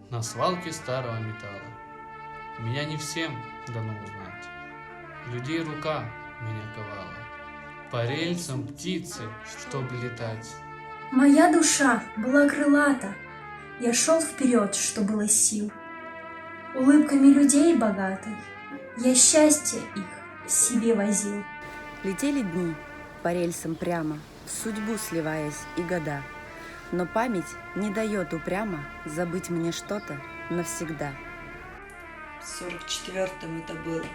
на свалке старого металла. Меня не всем дано узнать. Людей рука меня ковала, по рельсам птицы, чтоб летать. Моя душа была крылата, я шел вперед, что было сил. Улыбками людей богатой я счастье их себе возил. Летели дни по рельсам прямо, в судьбу сливаясь и года. Но память не дает упрямо забыть мне что-то навсегда. В 44-м это было.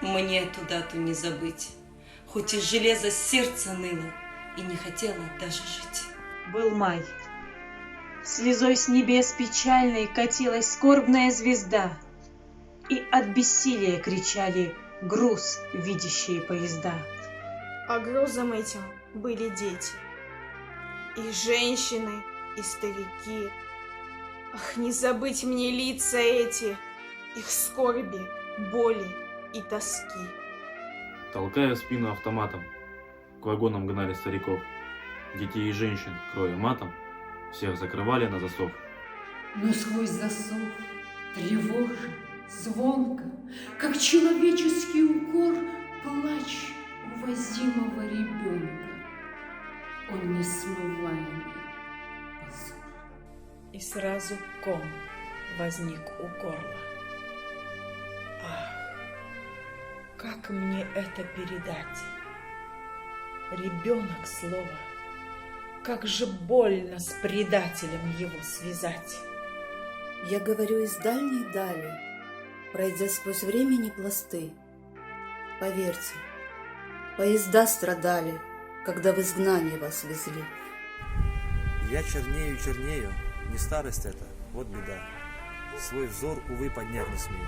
Мне эту дату не забыть. Хоть и железо сердце ныло, и не хотела даже жить. Был май. Слезой с небес печальной катилась скорбная звезда, и от бессилия кричали груз видящие поезда. А грузом этим были дети, и женщины, и старики. Ах, не забыть мне лица эти, их скорби, боли и тоски. Толкая спину автоматом, к вагонам гнали стариков. Детей и женщин, кроя матом, всех закрывали на засов. Но сквозь засов тревожно, звонко, как человеческий укор, плач увозимого ребенка. Он несмываемый позор. И сразу ком возник у горла. Ах, как мне это передать? Ребенок слово, как же больно с предателем его связать. Я говорю из дальней дали, пройдя сквозь времени пласты. Поверьте, поезда страдали, когда в изгнание вас везли. Я чернею, чернею, не старость это, вот беда. Свой взор, увы, поднять не смею.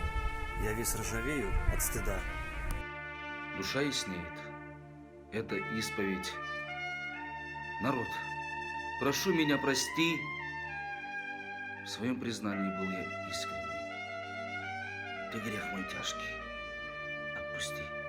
Я весь ржавею от стыда. Душа яснеет. Это исповедь. Народ, прошу меня прости. В своем признании был я искренний. Ты грех мой тяжкий. Отпусти.